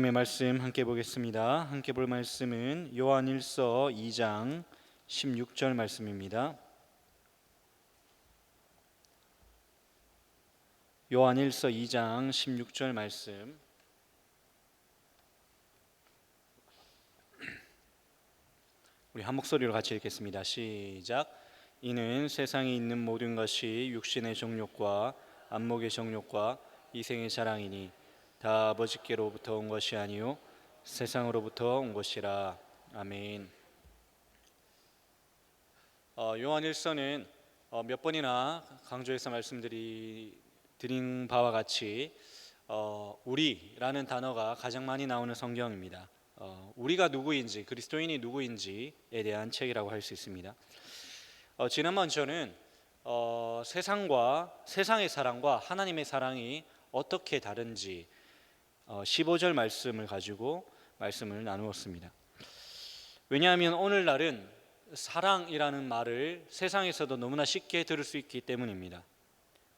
하나님의 말씀 함께 보겠습니다. 함께 볼 말씀은 요한일서 2장 16절 말씀입니다. 요한일서 2장 16절 말씀, 우리 한 목소리로 같이 읽겠습니다. 시작. 이는 세상에 있는 모든 것이 육신의 정욕과 안목의 정욕과 이생의 자랑이니 다 아버지께로부터 온 것이 아니요 세상으로부터 온 것이라. 아멘. 요한일서는 몇 번이나 강조해서 말씀드린 바와 같이 우리라는 단어가 가장 많이 나오는 성경입니다. 우리가 누구인지, 그리스도인이 누구인지에 대한 책이라고 할 수 있습니다. 지난번 저는 세상의 사랑과 하나님의 사랑이 어떻게 다른지 15절 말씀을 가지고 말씀을 나누었습니다. 왜냐하면 오늘날은 사랑이라는 말을 세상에서도 너무나 쉽게 들을 수 있기 때문입니다.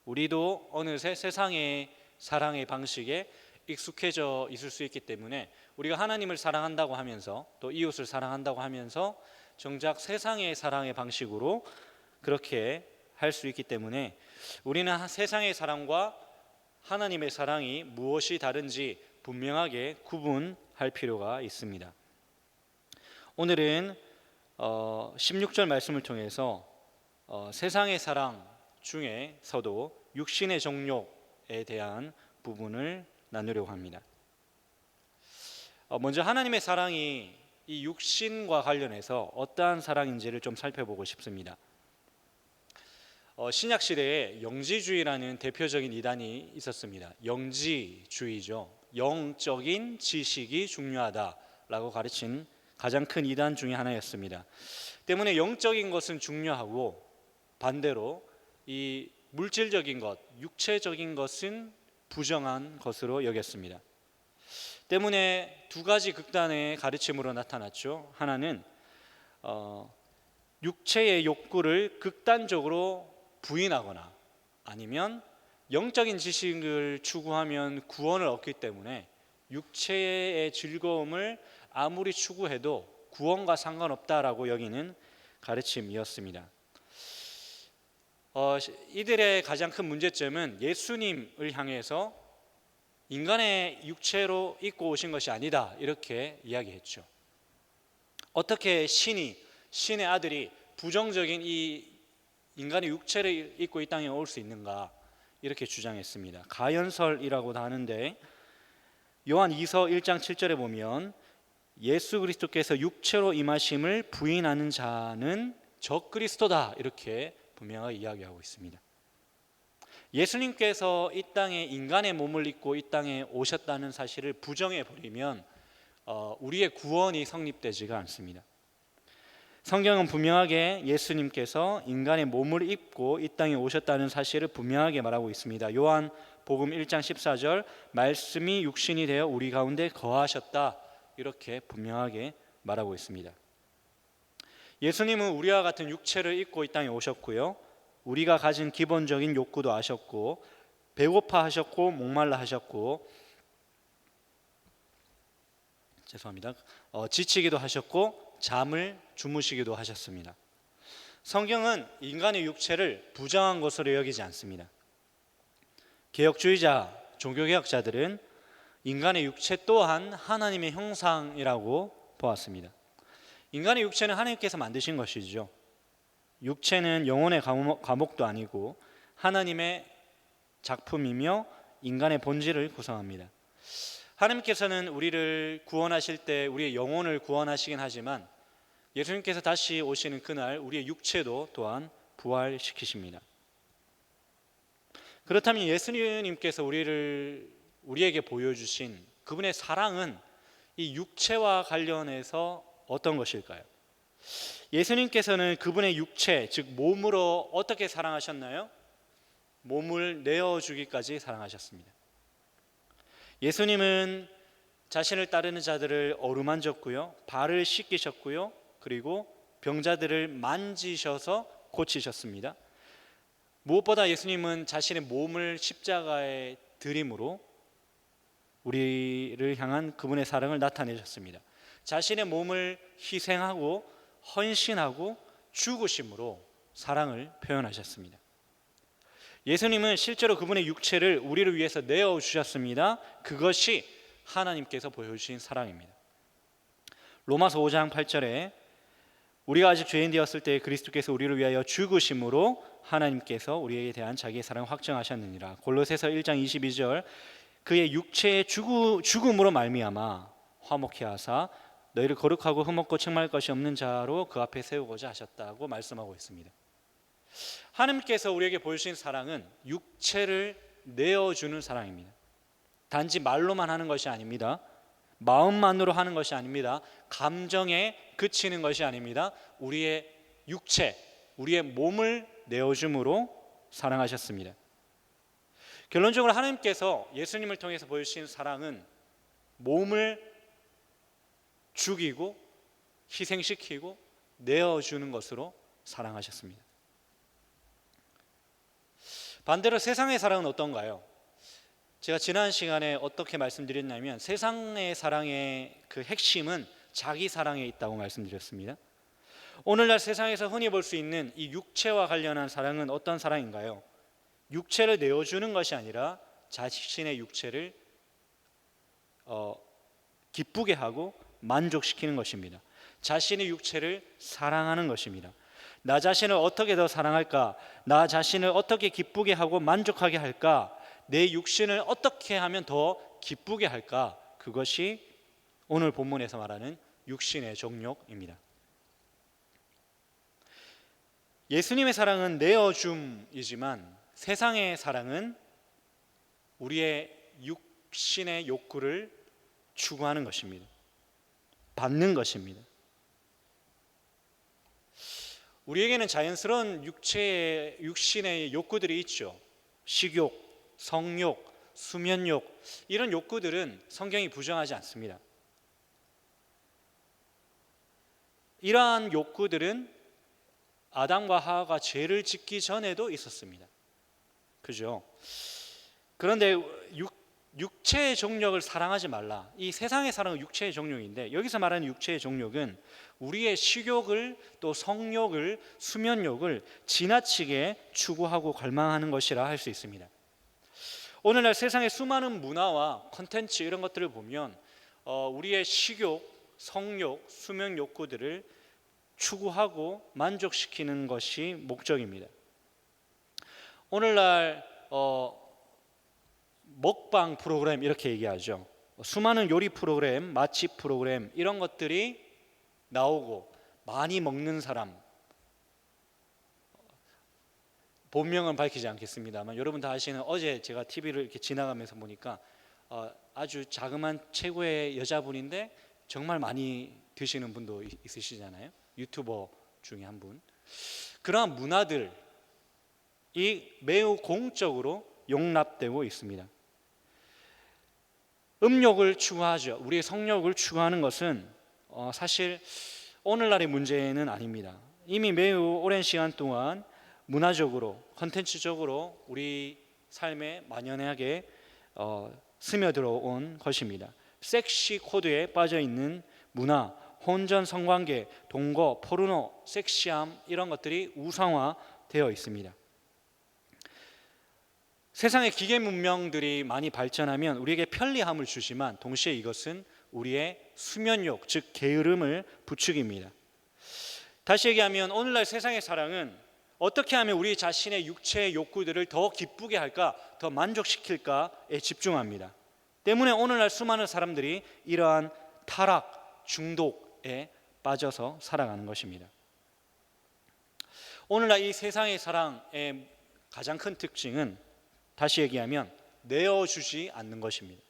우리도 어느새 세상의 사랑의 방식에 익숙해져 있을 수 있기 때문에 우리가 하나님을 사랑한다고 하면서 또 이웃을 사랑한다고 하면서 정작 세상의 사랑의 방식으로 그렇게 할 수 있기 때문에 우리는 세상의 사랑과 하나님의 사랑이 무엇이 다른지 분명하게 구분할 필요가 있습니다. 오늘은 16절 말씀을 통해서 세상의 사랑 중에서도 육신의 정욕에 대한 부분을 나누려고 합니다. 먼저 하나님의 사랑이 이 육신과 관련해서 어떠한 사랑인지를 좀 살펴보고 싶습니다. 신약 시대에 영지주의라는 대표적인 이단이 있었습니다. 영지주의죠. 영적인 지식이 중요하다라고 가르친 가장 큰 이단 중에 하나였습니다. 때문에 영적인 것은 중요하고 반대로 이 물질적인 것, 육체적인 것은 부정한 것으로 여겼습니다. 때문에 두 가지 극단의 가르침으로 나타났죠. 하나는 육체의 욕구를 극단적으로 부인하거나 아니면 영적인 지식을 추구하면 구원을 얻기 때문에 육체의 즐거움을 아무리 추구해도 구원과 상관없다라고 여기는 가르침이었습니다. 이들의 가장 큰 문제점은 예수님을 향해서 인간의 육체로 입고 오신 것이 아니다 이렇게 이야기했죠. 어떻게 신의 아들이 부정적인 이 인간의 육체를 입고 이 땅에 올 수 있는가 이렇게 주장했습니다. 가연설이라고도 하는데 요한 2서 1장 7절에 보면 예수 그리스도께서 육체로 임하심을 부인하는 자는 적그리스도다 이렇게 분명하게 이야기하고 있습니다. 예수님께서 이 땅에 인간의 몸을 입고 이 땅에 오셨다는 사실을 부정해 버리면 우리의 구원이 성립되지가 않습니다. 성경은 분명하게 예수님께서 인간의 몸을 입고 이 땅에 오셨다는 사실을 분명하게 말하고 있습니다. 요한 복음 1장 14절 말씀이 육신이 되어 우리 가운데 거하셨다 이렇게 분명하게 말하고 있습니다. 예수님은 우리와 같은 육체를 입고 이 땅에 오셨고요. 우리가 가진 기본적인 욕구도 아셨고 배고파 하셨고 목말라 하셨고 지치기도 하셨고 잠을 주무시기도 하셨습니다. 성경은 인간의 육체를 부정한 것으로 여기지 않습니다. 개혁주의자, 종교개혁자들은 인간의 육체 또한 하나님의 형상이라고 보았습니다. 인간의 육체는 하나님께서 만드신 것이죠. 육체는 영혼의 감옥도 아니고 하나님의 작품이며 인간의 본질을 구성합니다. 하나님께서는 우리를 구원하실 때 우리의 영혼을 구원하시긴 하지만 예수님께서 다시 오시는 그날 우리의 육체도 또한 부활시키십니다. 그렇다면 예수님께서 우리에게 보여주신 그분의 사랑은 이 육체와 관련해서 어떤 것일까요? 예수님께서는 그분의 육체, 즉 몸으로 어떻게 사랑하셨나요? 몸을 내어주기까지 사랑하셨습니다. 예수님은 자신을 따르는 자들을 어루만졌고요, 발을 씻기셨고요, 그리고 병자들을 만지셔서 고치셨습니다. 무엇보다 예수님은 자신의 몸을 십자가에 드림으로 우리를 향한 그분의 사랑을 나타내셨습니다. 자신의 몸을 희생하고 헌신하고 죽으심으로 사랑을 표현하셨습니다. 예수님은 실제로 그분의 육체를 우리를 위해서 내어주셨습니다. 그것이 하나님께서 보여주신 사랑입니다. 로마서 5장 8절에 우리가 아직 죄인 되었을 때 그리스도께서 우리를 위하여 죽으심으로 하나님께서 우리에게 대한 자기의 사랑을 확증하셨느니라. 골로새서 1장 22절 그의 육체의 죽음으로 말미암아 화목케 하사 너희를 거룩하고 흠없고 책망할 것이 없는 자로 그 앞에 세우고자 하셨다고 말씀하고 있습니다. 하나님께서 우리에게 보여주신 사랑은 육체를 내어주는 사랑입니다. 단지 말로만 하는 것이 아닙니다. 마음만으로 하는 것이 아닙니다. 감정에 그치는 것이 아닙니다. 우리의 육체, 우리의 몸을 내어줌으로 사랑하셨습니다. 결론적으로 하나님께서 예수님을 통해서 보여주신 사랑은 몸을 죽이고 희생시키고 내어주는 것으로 사랑하셨습니다. 반대로 세상의 사랑은 어떤가요? 제가 지난 시간에 어떻게 말씀드렸냐면 세상의 사랑의 그 핵심은 자기 사랑에 있다고 말씀드렸습니다. 오늘날 세상에서 흔히 볼 수 있는 이 육체와 관련한 사랑은 어떤 사랑인가요? 육체를 내어주는 것이 아니라 자신의 육체를 기쁘게 하고 만족시키는 것입니다. 자신의 육체를 사랑하는 것입니다. 나 자신을 어떻게 더 사랑할까? 나 자신을 어떻게 기쁘게 하고 만족하게 할까? 내 육신을 어떻게 하면 더 기쁘게 할까? 그것이 오늘 본문에서 말하는 육신의 정욕입니다. 예수님의 사랑은 내어줌이지만 세상의 사랑은 우리의 육신의 욕구를 추구하는 것입니다. 받는 것입니다. 우리에게는 자연스러운 육신의 욕구들이 있죠. 식욕, 성욕, 수면욕, 이런 욕구들은 성경이 부정하지 않습니다. 이러한 욕구들은 아담과 하와가 죄를 짓기 전에도 있었습니다. 그죠? 그런데 육체의 정욕을 사랑하지 말라. 이 세상의 사랑은 육체의 정욕인데 여기서 말하는 육체의 정욕은 우리의 식욕을 또 성욕을 수면욕을 지나치게 추구하고 갈망하는 것이라 할 수 있습니다. 오늘날 세상의 수많은 문화와 콘텐츠 이런 것들을 보면 우리의 식욕, 성욕, 수면 욕구들을 추구하고 만족시키는 것이 목적입니다. 오늘날 먹방 프로그램 이렇게 얘기하죠. 수많은 요리 프로그램, 맛집 프로그램 이런 것들이 나오고 많이 먹는 사람, 본명은 밝히지 않겠습니다만 여러분 다 아시는 어제 제가 TV를 이렇게 지나가면서 보니까 아주 자그마한 체구의 여자분인데 정말 많이 드시는 분도 있으시잖아요. 유튜버 중에 한 분. 그러한 문화들이 매우 공적으로 용납되고 있습니다. 음욕을 추구하죠. 우리의 성욕을 추구하는 것은 사실 오늘날의 문제는 아닙니다. 이미 매우 오랜 시간 동안 문화적으로, 컨텐츠적으로 우리 삶에 만연하게 스며들어온 것입니다. 섹시 코드에 빠져 있는 문화, 혼전 성관계, 동거, 포르노, 섹시함 이런 것들이 우상화되어 있습니다. 세상의 기계 문명들이 많이 발전하면 우리에게 편리함을 주지만 동시에 이것은 우리의 수면욕, 즉 게으름을 부추깁니다. 다시 얘기하면 오늘날 세상의 사랑은 어떻게 하면 우리 자신의 육체의 욕구들을 더 기쁘게 할까, 더 만족시킬까에 집중합니다. 때문에 오늘날 수많은 사람들이 이러한 타락, 중독에 빠져서 살아가는 것입니다. 오늘날 이 세상의 사랑의 가장 큰 특징은 다시 얘기하면 내어주지 않는 것입니다.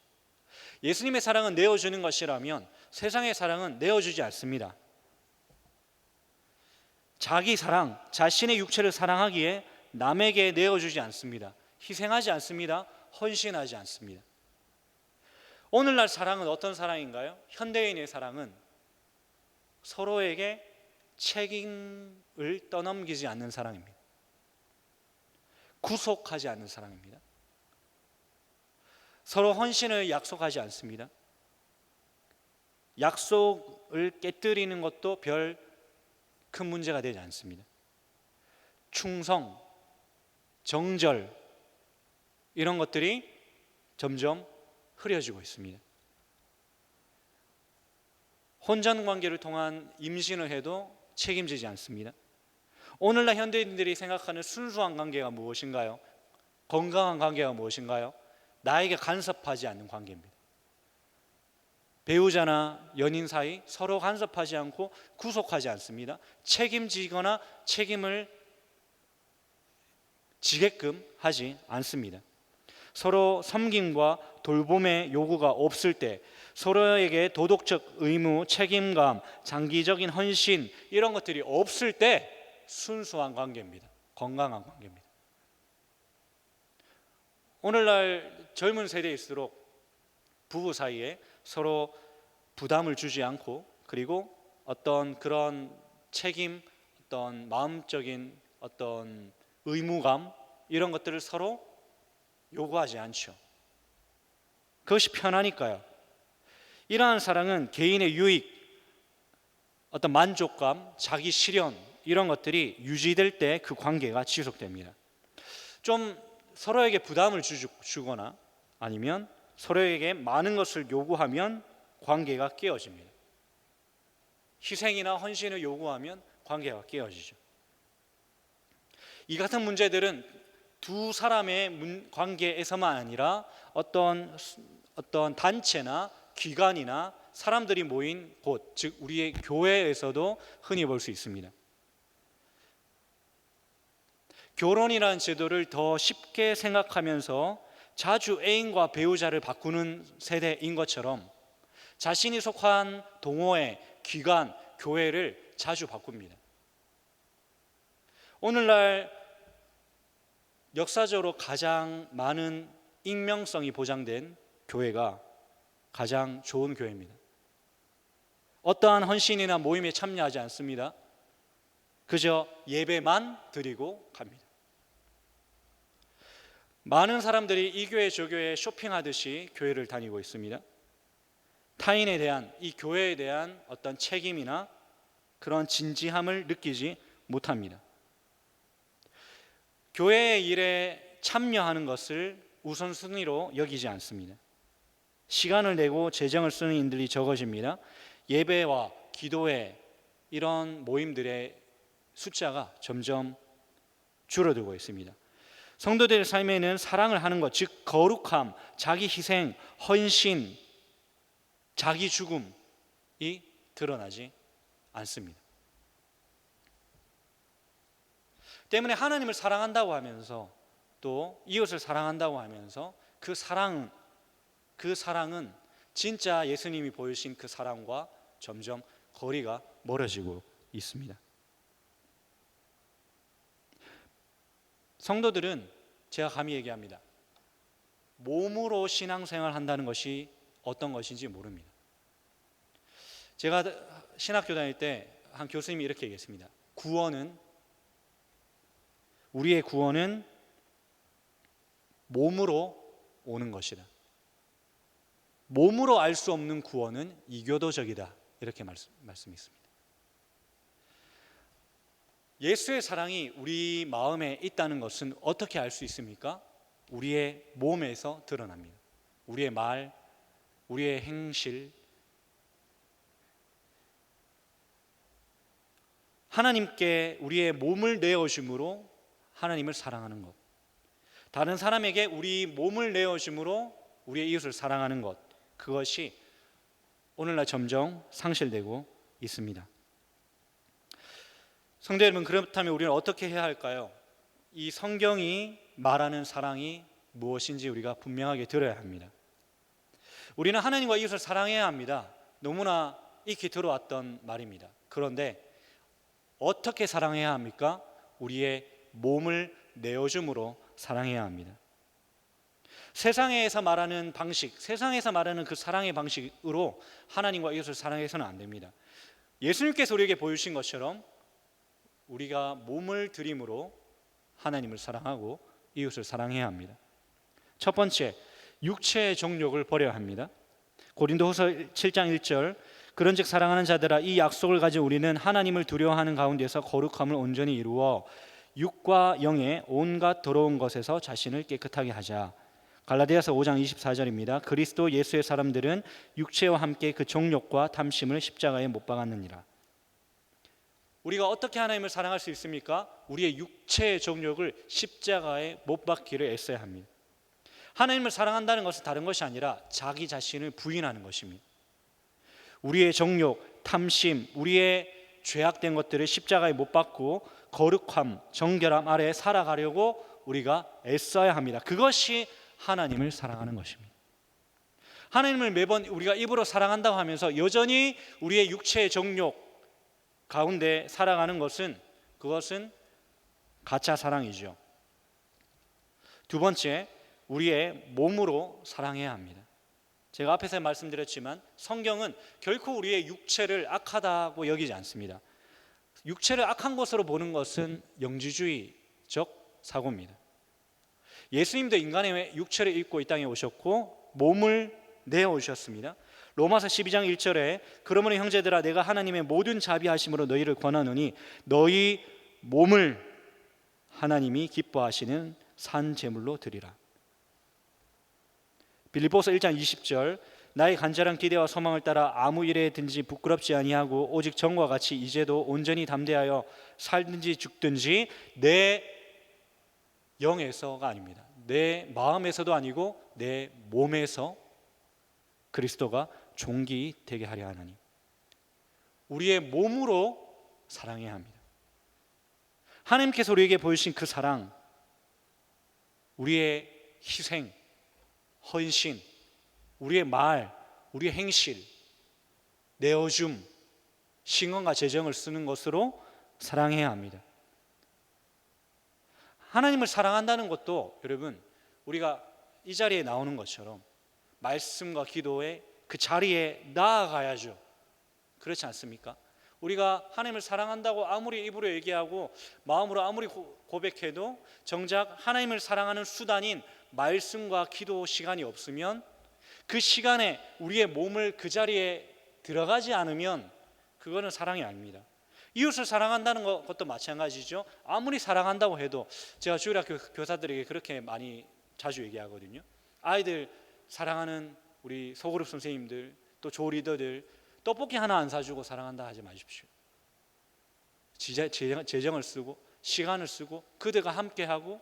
예수님의 사랑은 내어주는 것이라면 세상의 사랑은 내어주지 않습니다. 자기 사랑, 자신의 육체를 사랑하기에 남에게 내어주지 않습니다. 희생하지 않습니다. 헌신하지 않습니다. 오늘날 사랑은 어떤 사랑인가요? 현대인의 사랑은 서로에게 책임을 떠넘기지 않는 사랑입니다. 구속하지 않는 사랑입니다. 서로 헌신을 약속하지 않습니다. 약속을 깨뜨리는 것도 별 큰 문제가 되지 않습니다. 충성, 정절 이런 것들이 점점 흐려지고 있습니다. 혼전 관계를 통한 임신을 해도 책임지지 않습니다. 오늘날 현대인들이 생각하는 순수한 관계가 무엇인가요? 건강한 관계가 무엇인가요? 나에게 간섭하지 않는 관계입니다. 배우자나 연인 사이 서로 간섭하지 않고 구속하지 않습니다. 책임지거나 책임을 지게끔 하지 않습니다. 서로 섬김과 돌봄의 요구가 없을 때, 서로에게 도덕적 의무, 책임감, 장기적인 헌신 이런 것들이 없을 때 순수한 관계입니다. 건강한 관계입니다. 오늘날 젊은 세대일수록 부부 사이에 서로 부담을 주지 않고, 그리고 어떤 그런 책임, 어떤 마음적인 어떤 의무감 이런 것들을 서로 요구하지 않죠. 그것이 편하니까요. 이러한 사랑은 개인의 유익, 어떤 만족감, 자기 실현 이런 것들이 유지될 때 그 관계가 지속됩니다. 좀 서로에게 부담을 주거나 아니면 서로에게 많은 것을 요구하면 관계가 깨어집니다. 희생이나 헌신을 요구하면 관계가 깨어지죠. 이 같은 문제들은 두 사람의 관계에서만 아니라 어떤 단체나 기관이나 사람들이 모인 곳, 즉 우리의 교회에서도 흔히 볼 수 있습니다. 결혼이라는 제도를 더 쉽게 생각하면서 자주 애인과 배우자를 바꾸는 세대인 것처럼 자신이 속한 동호회, 기관, 교회를 자주 바꿉니다. 오늘날 역사적으로 가장 많은 익명성이 보장된 교회가 가장 좋은 교회입니다. 어떠한 헌신이나 모임에 참여하지 않습니다. 그저 예배만 드리고 갑니다. 많은 사람들이 이 교회 저 교회 쇼핑하듯이 교회를 다니고 있습니다. 타인에 대한, 이 교회에 대한 어떤 책임이나 그런 진지함을 느끼지 못합니다. 교회의 일에 참여하는 것을 우선순위로 여기지 않습니다. 시간을 내고 재정을 쓰는 인들이 적어집니다. 예배와 기도회 이런 모임들의 숫자가 점점 줄어들고 있습니다. 성도들의 삶에는 사랑을 하는 것, 즉 거룩함, 자기 희생, 헌신, 자기 죽음이 드러나지 않습니다. 때문에 하나님을 사랑한다고 하면서 또 이웃을 사랑한다고 하면서 그 사랑은 진짜 예수님이 보여주신 그 사랑과 점점 거리가 멀어지고 있습니다. 성도들은 제가 감히 얘기합니다. 몸으로 신앙생활 한다는 것이 어떤 것인지 모릅니다. 제가 신학교 다닐 때 한 교수님이 이렇게 얘기했습니다. 우리의 구원은 몸으로 오는 것이다. 몸으로 알 수 없는 구원은 이교도적이다. 이렇게 말씀했습니다. 예수의 사랑이 우리 마음에 있다는 것은 어떻게 알 수 있습니까? 우리의 몸에서 드러납니다. 우리의 말, 우리의 행실. 하나님께 우리의 몸을 내어줌으로 하나님을 사랑하는 것, 다른 사람에게 우리 몸을 내어줌으로 우리의 이웃을 사랑하는 것, 그것이 오늘날 점점 상실되고 있습니다. 성도 여러분, 그렇다면 우리는 어떻게 해야 할까요? 이 성경이 말하는 사랑이 무엇인지 우리가 분명하게 들어야 합니다. 우리는 하나님과 이웃을 사랑해야 합니다. 너무나 익히 들어왔던 말입니다. 그런데 어떻게 사랑해야 합니까? 우리의 몸을 내어줌으로 사랑해야 합니다. 세상에서 말하는 방식, 세상에서 말하는 그 사랑의 방식으로 하나님과 이웃을 사랑해서는 안 됩니다. 예수님께서 우리에게 보여주신 것처럼 우리가 몸을 들임으로 하나님을 사랑하고 이웃을 사랑해야 합니다. 첫 번째, 육체의 정욕을 버려야 합니다. 고린도후서 7장 1절 그런즉 사랑하는 자들아 이 약속을 가진 우리는 하나님을 두려워하는 가운데서 거룩함을 온전히 이루어 육과 영의 온갖 더러운 것에서 자신을 깨끗하게 하자. 갈라디아서 5장 24절입니다. 그리스도 예수의 사람들은 육체와 함께 그 정욕과 탐심을 십자가에 못 박았느니라. 우리가 어떻게 하나님을 사랑할 수 있습니까? 우리의 육체의 정욕을 십자가에 못 박기를 애써야 합니다. 하나님을 사랑한다는 것은 다른 것이 아니라 자기 자신을 부인하는 것입니다. 우리의 정욕, 탐심, 우리의 죄악된 것들을 십자가에 못 박고 거룩함, 정결함 아래 살아가려고 우리가 애써야 합니다. 그것이 하나님을 사랑하는 것입니다. 하나님을 매번 우리가 입으로 사랑한다고 하면서 여전히 우리의 육체의 정욕 가운데 살아가는 것은 그것은 가짜 사랑이죠. 두 번째, 우리의 몸으로 사랑해야 합니다. 제가 앞에서 말씀드렸지만 성경은 결코 우리의 육체를 악하다고 여기지 않습니다. 육체를 악한 것으로 보는 것은 영지주의적 사고입니다. 예수님도 인간의 육체를 입고 이 땅에 오셨고 몸을 내어오셨습니다. 로마서 12장 1절에 그러므로 형제들아 내가 하나님의 모든 자비하심으로 너희를 권하노니 너희 몸을 하나님이 기뻐하시는 산 제물로 드리라. 빌립보서 1장 20절 나의 간절한 기대와 소망을 따라 아무 일에 든지 부끄럽지 아니하고 오직 정과 같이 이제도 온전히 담대하여 살든지 죽든지 내 영에서가 아닙니다. 내 마음에서도 아니고 내 몸에서 그리스도가 종기 되게 하려 하나니 우리의 몸으로 사랑해야 합니다. 하나님께서 우리에게 보여주신 그 사랑, 우리의 희생, 헌신, 우리의 말, 우리의 행실, 내어줌, 신원과 재정을 쓰는 것으로 사랑해야 합니다. 하나님을 사랑한다는 것도 여러분 우리가 이 자리에 나오는 것처럼 말씀과 기도의 그 자리에 나아가야죠. 그렇지 않습니까? 우리가 하나님을 사랑한다고 아무리 입으로 얘기하고 마음으로 아무리 고백해도 정작 하나님을 사랑하는 수단인 말씀과 기도 시간이 없으면 그 시간에 우리의 몸을 그 자리에 들어가지 않으면 그거는 사랑이 아닙니다. 이웃을 사랑한다는 것도 마찬가지죠. 아무리 사랑한다고 해도 제가 주일학교 교사들에게 그렇게 많이 자주 얘기하거든요. 아이들 사랑하는 우리 소그룹 선생님들 또 조리더들 떡볶이 하나 안 사주고 사랑한다 하지 마십시오. 재정을 쓰고 시간을 쓰고 그들과 함께하고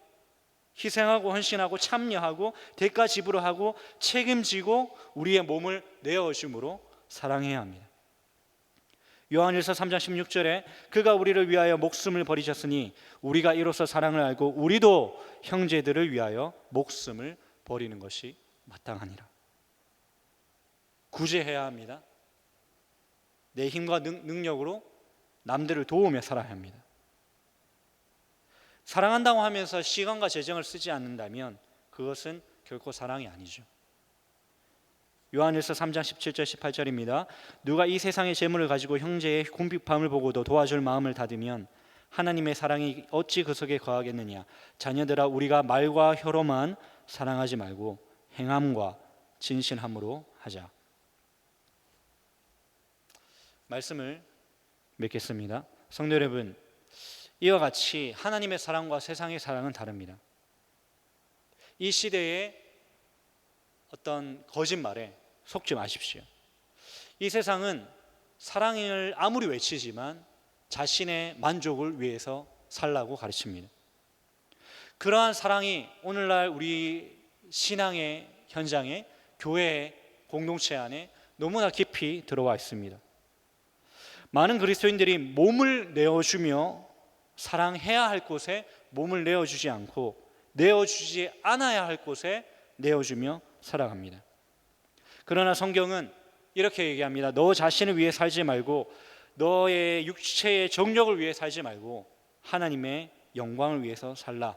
희생하고 헌신하고 참여하고 대가 지불하고 책임지고 우리의 몸을 내어줌으로 사랑해야 합니다. 요한일서 3장 16절에 그가 우리를 위하여 목숨을 버리셨으니 우리가 이로써 사랑을 알고 우리도 형제들을 위하여 목숨을 버리는 것이 마땅하니라. 구제해야 합니다. 내 힘과 능력으로 남들을 도우며 살아야 합니다. 사랑한다고 하면서 시간과 재정을 쓰지 않는다면 그것은 결코 사랑이 아니죠. 요한일서 3장 17절 18절입니다. 누가 이 세상의 재물을 가지고 형제의 궁핍함을 보고도 도와줄 마음을 닫으면 하나님의 사랑이 어찌 그 속에 거하겠느냐. 자녀들아 우리가 말과 혀로만 사랑하지 말고 행함과 진실함으로 하자. 말씀을 맺겠습니다. 성도 여러분, 이와 같이 하나님의 사랑과 세상의 사랑은 다릅니다. 이 시대의 어떤 거짓말에 속지 마십시오. 이 세상은 사랑을 아무리 외치지만 자신의 만족을 위해서 살라고 가르칩니다. 그러한 사랑이 오늘날 우리 신앙의 현장에 교회의 공동체 안에 너무나 깊이 들어와 있습니다. 많은 그리스도인들이 몸을 내어주며 사랑해야 할 곳에 몸을 내어주지 않고 내어주지 않아야 할 곳에 내어주며 살아갑니다. 그러나 성경은 이렇게 얘기합니다. 너 자신을 위해 살지 말고 너의 육체의 정력을 위해 살지 말고 하나님의 영광을 위해서 살라.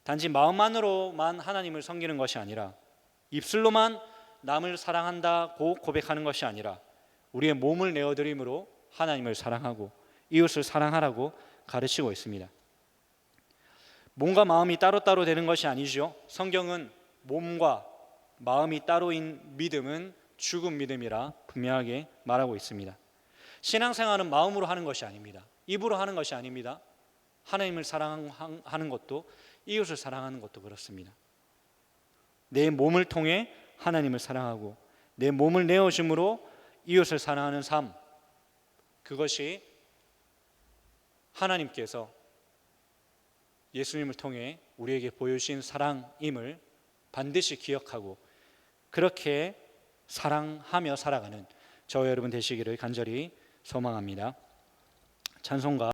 단지 마음만으로만 하나님을 섬기는 것이 아니라 입술로만 남을 사랑한다고 고백하는 것이 아니라 우리의 몸을 내어드림으로 하나님을 사랑하고 이웃을 사랑하라고 가르치고 있습니다. 몸과 마음이 따로따로 되는 것이 아니죠. 성경은 몸과 마음이 따로인 믿음은 죽은 믿음이라 분명하게 말하고 있습니다. 신앙생활은 마음으로 하는 것이 아닙니다. 입으로 하는 것이 아닙니다. 하나님을 사랑하는 것도 이웃을 사랑하는 것도 그렇습니다. 내 몸을 통해 하나님을 사랑하고 내 몸을 내어줌으로 이웃을 사랑하는 삶, 그것이 하나님께서 예수님을 통해 우리에게 보여주신 사랑임을 반드시 기억하고 그렇게 사랑하며 살아가는 저와 여러분 되시기를 간절히 소망합니다. 찬송가